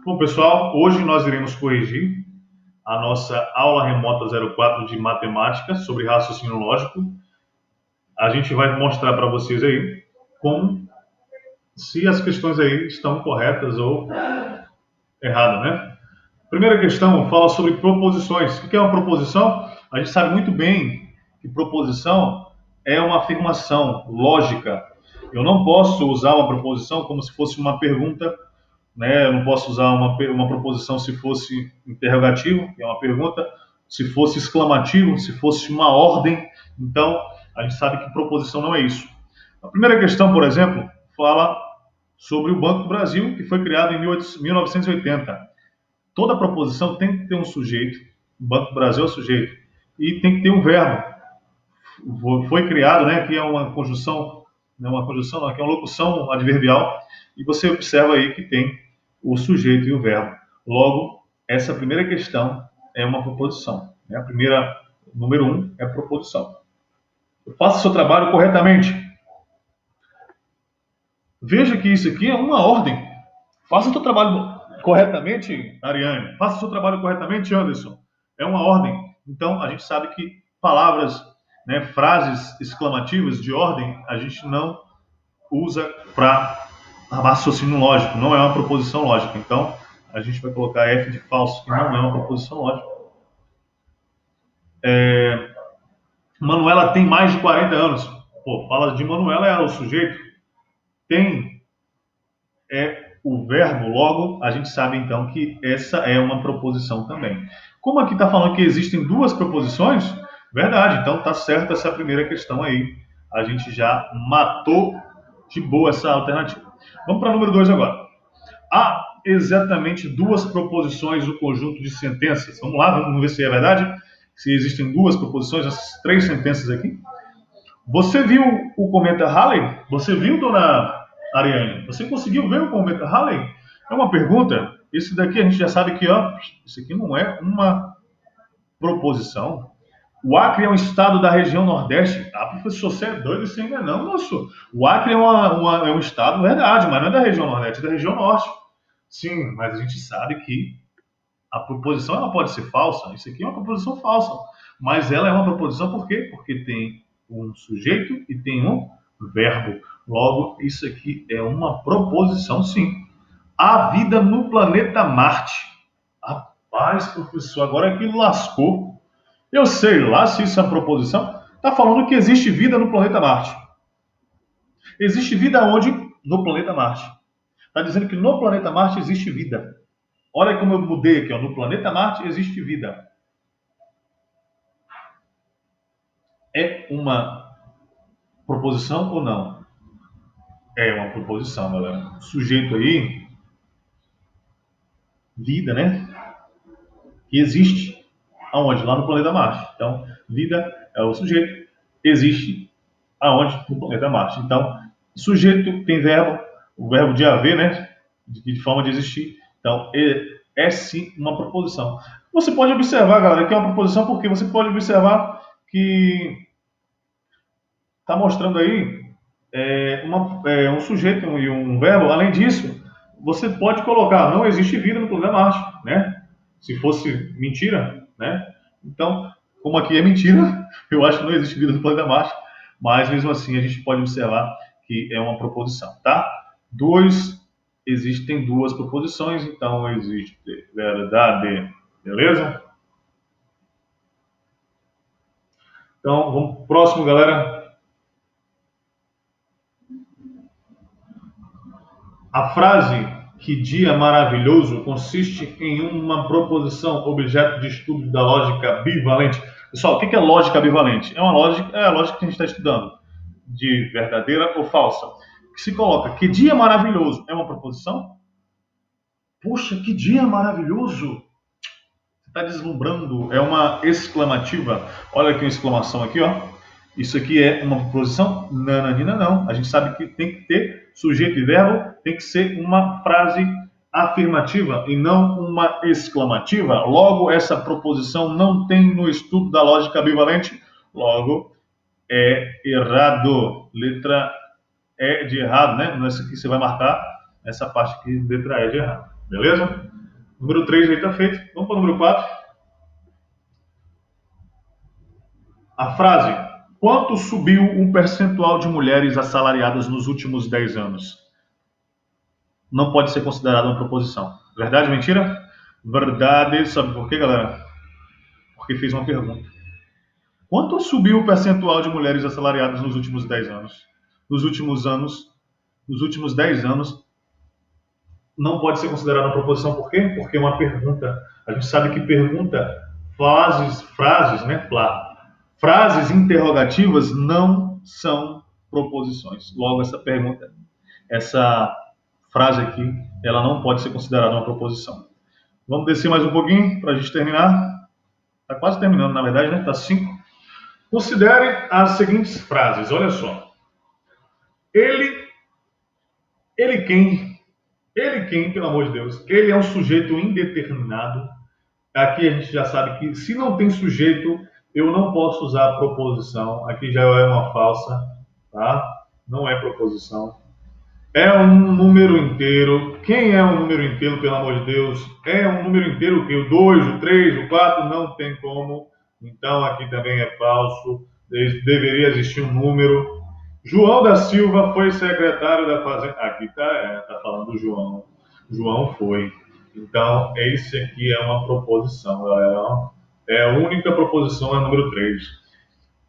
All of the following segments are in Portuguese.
Bom, pessoal, hoje nós iremos corrigir a nossa aula remota 04 de matemática sobre raciocínio lógico. A gente vai mostrar para vocês aí como se as questões aí estão corretas ou erradas, né? Primeira questão fala sobre proposições. O que é uma proposição? A gente sabe muito bem que proposição é uma afirmação lógica. Eu não posso usar uma proposição como se fosse uma pergunta, né? Eu não posso usar uma proposição se fosse interrogativo, que é uma pergunta, se fosse exclamativo, se fosse uma ordem. Então, a gente sabe que proposição não é isso. A primeira questão, por exemplo, fala sobre o Banco do Brasil, que foi criado em 1980. Toda proposição tem que ter um sujeito, o Banco do Brasil é o sujeito, e tem que ter um verbo. Foi criado, né, que é uma conjunção, não é uma conjunção, não, que é uma locução adverbial, e você observa aí que tem o sujeito e o verbo. Logo, essa primeira questão é uma proposição. Né? A primeira, número 1, é proposição. Faça o seu trabalho corretamente. Veja que isso aqui é uma ordem. Faça o seu trabalho corretamente, Ariane. Faça o seu trabalho corretamente, Anderson. É uma ordem. Então, a gente sabe que palavras, né, frases exclamativas de ordem, a gente não usa para raciocínio lógico. Não é uma proposição lógica. Então, a gente vai colocar F de falso, que não é uma proposição lógica. Manuela tem mais de 40 anos. Pô, fala de Manuela, é o sujeito. Tem é o verbo, logo a gente sabe então que essa é uma proposição também. Como aqui está falando que existem duas proposições, verdade, então está certa essa primeira questão aí. A gente já matou de boa essa alternativa. Vamos para o número 2 agora. Há exatamente duas proposições no conjunto de sentenças. Vamos lá, vamos ver se é verdade. Se existem duas proposições, essas três sentenças aqui. Você viu o cometa Halley? Você viu, dona Ariane? Você conseguiu ver o cometa Halley? É uma pergunta. Esse daqui a gente já sabe que, ó, isso aqui não é uma proposição. O Acre é um estado da região Nordeste. Ah, professor, você é doido, isso ainda não, moço. O Acre é um estado, verdade, mas não é da região Nordeste, é da região Norte. Sim, mas a gente sabe que a proposição ela pode ser falsa. Isso aqui é uma proposição falsa. Mas ela é uma proposição por quê? Porque tem um sujeito e tem um verbo. Logo, isso aqui é uma proposição, sim. Há vida no planeta Marte. Rapaz, professor, agora aquilo lascou. Eu sei lá se isso é uma proposição. Está falando que existe vida no planeta Marte. Existe vida onde? No planeta Marte. Está dizendo que no planeta Marte existe vida. Olha como eu mudei aqui, ó. No planeta Marte existe vida. É uma proposição ou não? É uma proposição, galera. O sujeito aí, vida, né? Que existe aonde? Lá no planeta Marte. Então, vida é o sujeito, existe aonde? No planeta Marte. Então, sujeito tem verbo, o verbo de haver, né? De forma de existir. Então, é sim uma proposição. Você pode observar, galera, que é uma proposição porque você pode observar que está mostrando aí um sujeito e um verbo. Além disso, você pode colocar, não existe vida no planeta Marte, né? Se fosse mentira, né? Então, como aqui é mentira, eu acho que não existe vida no planeta Marte, mas mesmo assim a gente pode observar que é uma proposição, tá? Existem duas proposições, então existe verdade, beleza? Então, vamos pro próximo, galera. A frase "que dia maravilhoso" consiste em uma proposição objeto de estudo da lógica bivalente. Pessoal, o que é lógica bivalente? É a lógica que a gente está estudando, de verdadeira ou falsa. Que se coloca "que dia maravilhoso" é uma proposição? Poxa, que dia maravilhoso! Você está deslumbrando, é uma exclamativa. Olha aqui uma exclamação aqui, ó. Isso aqui é uma proposição? Nananina, não. A gente sabe que tem que ter sujeito e verbo, tem que ser uma frase afirmativa e não uma exclamativa. Logo, essa proposição não tem no estudo da lógica bivalente. Logo, é errado. Letra E de errado, né? Nessa aqui você vai marcar essa parte aqui, letra E de errado. Beleza? Número 3 aí está feito. Vamos para o número 4. A frase: quanto subiu o percentual de mulheres assalariadas nos últimos 10 anos? Não pode ser considerada uma proposição. Verdade ou mentira? Verdade. Sabe por quê, galera? Porque fez uma pergunta. Quanto subiu o percentual de mulheres assalariadas nos últimos 10 anos? Nos últimos 10 anos, não pode ser considerada uma proposição. Por quê? Porque é uma pergunta. A gente sabe que pergunta, frases, né? Frases interrogativas não são proposições. Logo, essa pergunta, essa frase aqui, ela não pode ser considerada uma proposição. Vamos descer mais um pouquinho para a gente terminar. Está quase terminando, na verdade, né? Está 5. Considere as seguintes frases. Olha só. Ele, ele quem? Ele quem, pelo amor de Deus? Ele é um sujeito indeterminado. Aqui a gente já sabe que se não tem sujeito, eu não posso usar a proposição. Aqui já é uma falsa, tá? Não é proposição. É um número inteiro. Quem é um número inteiro, pelo amor de Deus? É um número inteiro o quê? O 2, o 3, o 4? Não tem como. Então aqui também é falso. Deveria existir um número. João da Silva foi secretário da Fazenda. Aqui tá falando do João. João foi. Então, esse aqui é uma proposição, galera. É a única proposição, é o número 3.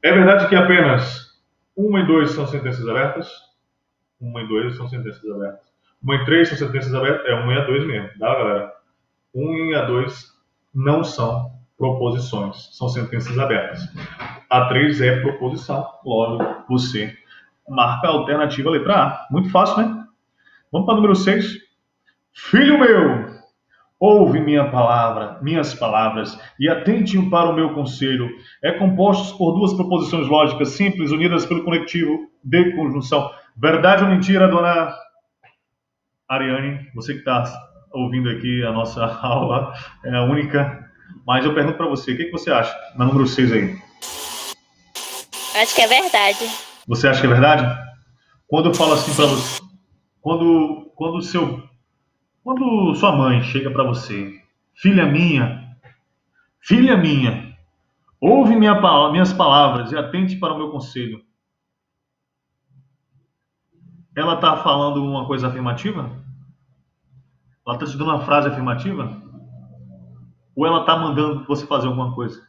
É verdade que apenas 1 e 2 são sentenças abertas? 1 e 2 são sentenças abertas. 1 e 3 são sentenças abertas? É 1 e a 2 mesmo, tá, galera? 1 e a 2 não são proposições, são sentenças abertas. A 3 é proposição, logo você marca a alternativa letra A. Muito fácil, né? Vamos para o número 6. Filho meu, ouve minhas palavras, e atente para o meu conselho. É composto por duas proposições lógicas simples, unidas pelo conectivo de conjunção. Verdade ou mentira, dona Ariane? Você que está ouvindo aqui a nossa aula, é a única. Mas eu pergunto para você, o que você acha na número 6 aí? Acho que é verdade. Você acha que é verdade? Quando eu falo assim para você, quando sua mãe chega para você, filha minha, ouve minhas palavras e atente para o meu conselho. Ela está falando uma coisa afirmativa? Ela está te dando uma frase afirmativa? Ou ela está mandando você fazer alguma coisa?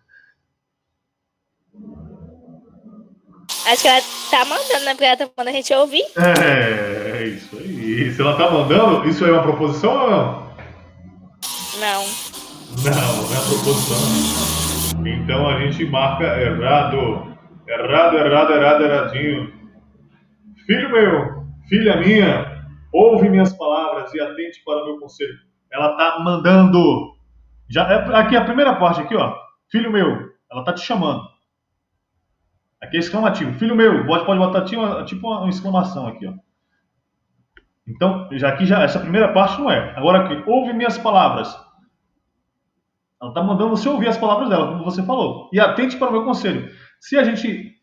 Acho que ela tá mandando, né? Porque ela tá mandando a gente ouvir. É isso aí. Se ela está mandando, isso é uma proposição ou não? Não. Não, não é proposição. Então a gente marca errado. Errado, errado, errado, erradinho. Filho meu, filha minha, ouve minhas palavras e atente para o meu conselho. Ela está mandando. Aqui a primeira parte aqui, ó. Filho meu, ela está te chamando. Aqui é exclamativo. Filho meu, pode botar tipo uma exclamação aqui, ó. Então, essa primeira parte não é. Agora aqui, ouve minhas palavras. Ela está mandando você ouvir as palavras dela, como você falou. E atente para o meu conselho. Se a gente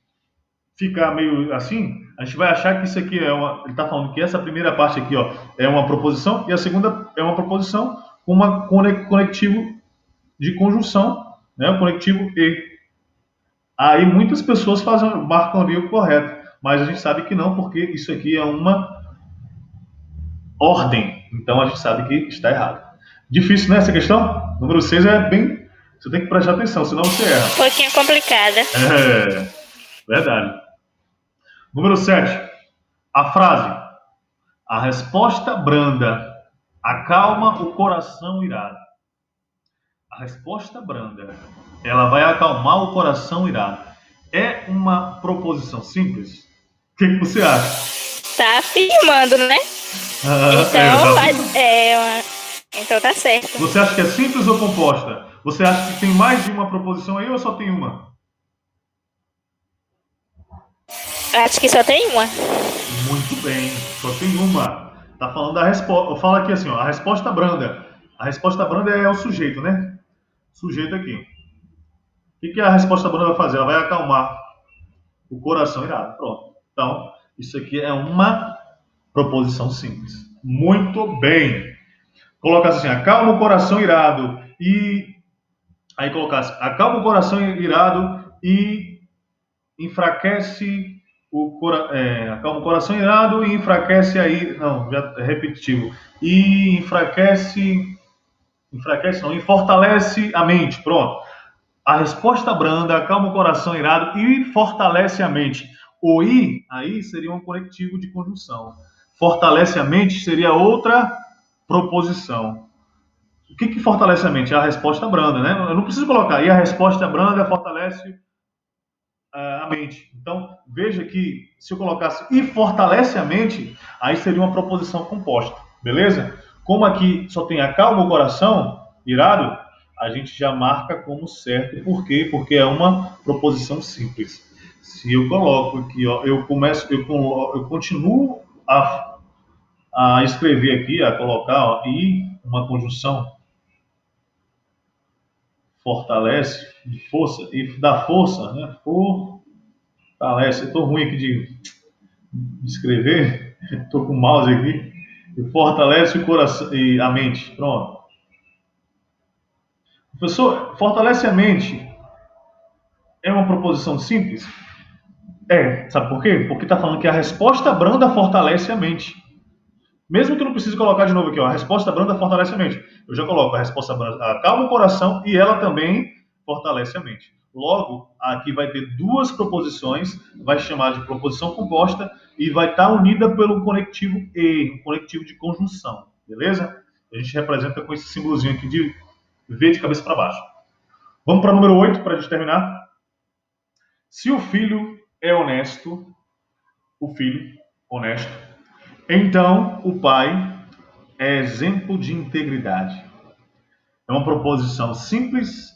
ficar meio assim, a gente vai achar que isso aqui ele está falando que essa primeira parte aqui, ó, é uma proposição e a segunda é uma proposição com uma conectivo de conjunção, né? O conectivo e. Aí muitas pessoas marcam ali o correto, mas a gente sabe que não, porque isso aqui é uma ordem. Então a gente sabe que está errado. Difícil, né, essa questão? Número 6 é bem. Você tem que prestar atenção, senão você erra. Um pouquinho complicada. É, verdade. Número 7. A frase: a resposta branda acalma o coração irado. A resposta branda, ela vai acalmar o coração irado. É uma proposição simples? O que você acha? Tá afirmando, né? Então tá certo. Você acha que é simples ou composta? Você acha que tem mais de uma proposição aí ou só tem uma? Acho que só tem uma. Muito bem, só tem uma. Tá falando da resposta. Fala aqui assim, ó, a resposta branda. A resposta branda é o sujeito, né? Sujeito aqui. O que a resposta branda vai fazer? Ela vai acalmar o coração irado. Pronto. Então, isso aqui é uma proposição simples. Muito bem. colocasse assim, acalma o coração irado e aí colocasse, acalma o coração irado e enfraquece acalma o coração irado e enfraquece aí, não, já é repetitivo, e enfraquece não, e fortalece a mente, pronto. A resposta branda acalma o coração irado e fortalece a mente. O i, aí seria um conectivo de conjunção. Fortalece a mente seria outra proposição. O que fortalece a mente? É a resposta branda, né? Eu não preciso colocar. E a resposta branda fortalece a mente. Então, veja que se eu colocasse e fortalece a mente, aí seria uma proposição composta, beleza? Como aqui só tem acalma o coração, irado, a gente já marca como certo. Por quê? Porque é uma proposição simples. Se eu coloco aqui, ó, eu continuo a escrever aqui, a colocar ó, e uma conjunção fortalece, de força, e dá força, né? Fortalece. Eu estou ruim aqui de escrever, estou com o mouse aqui, e fortalece o coração e a mente. Pronto. Professor, fortalece a mente é uma proposição simples? É, sabe por quê? Porque está falando que a resposta branda fortalece a mente. Mesmo que eu não precise colocar de novo aqui, ó, a resposta branda fortalece a mente. Eu já coloco a resposta branda, acalma o coração e ela também fortalece a mente. Logo, aqui vai ter duas proposições, vai chamar de proposição composta e vai estar unida pelo conectivo e, um conectivo de conjunção, beleza? A gente representa com esse símbolozinho aqui de V de cabeça para baixo. Vamos para o número 8 para a gente terminar. Se o filho é honesto, o filho honesto, então o pai é exemplo de integridade. É uma proposição simples,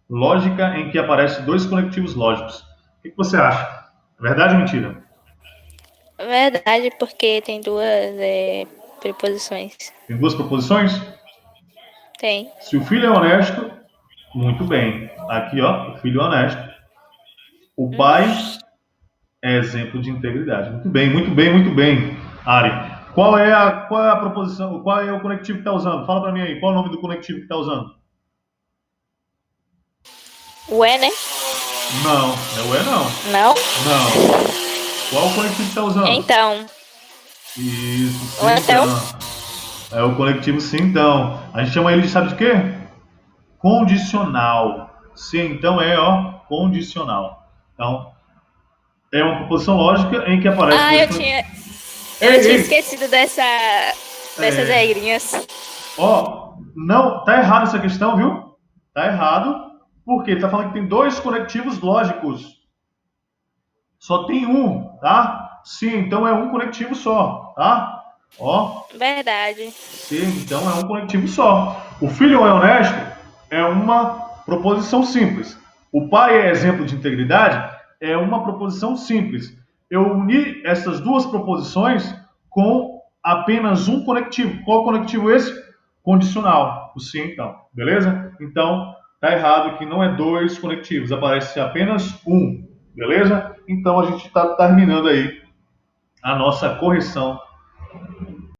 lógica, em que aparecem dois conectivos lógicos. O que você acha? Verdade ou mentira? Verdade, porque tem duas preposições. Tem duas proposições? Tem. Se o filho é honesto, muito bem. Aqui, ó, o filho é honesto. O pai é exemplo de integridade. Muito bem, muito bem, muito bem. Ari, qual é a proposição, qual é o conectivo que está usando? Fala para mim aí, qual é o nome do conectivo que está usando? O é, né? Não, não é não. Não? Não. Qual o conectivo que está usando? Então. Isso, Ou sim, então? então. É o conectivo sim, então. A gente chama ele de sabe de quê? Condicional. Se então é, ó, condicional. Então, é uma proposição lógica em que aparece Ah, dois eu conectivos. tinha, eu Ei, tinha ei, esquecido dessas regrinhas. ó, não, tá errado essa questão, viu? Tá errado, porque ele tá falando que tem dois conectivos lógicos. Só tem um, tá? Se então é um conectivo só, tá? Ó, Verdade. se então é um conectivo só. O filho é honesto é uma proposição simples. O pai é exemplo de integridade é uma proposição simples. Eu uni essas duas proposições com apenas um conectivo. Qual conectivo esse? Condicional. O sim, então. Beleza? Então, tá errado que não é dois conectivos, aparece apenas um. Beleza? Então a gente está terminando aí a nossa correção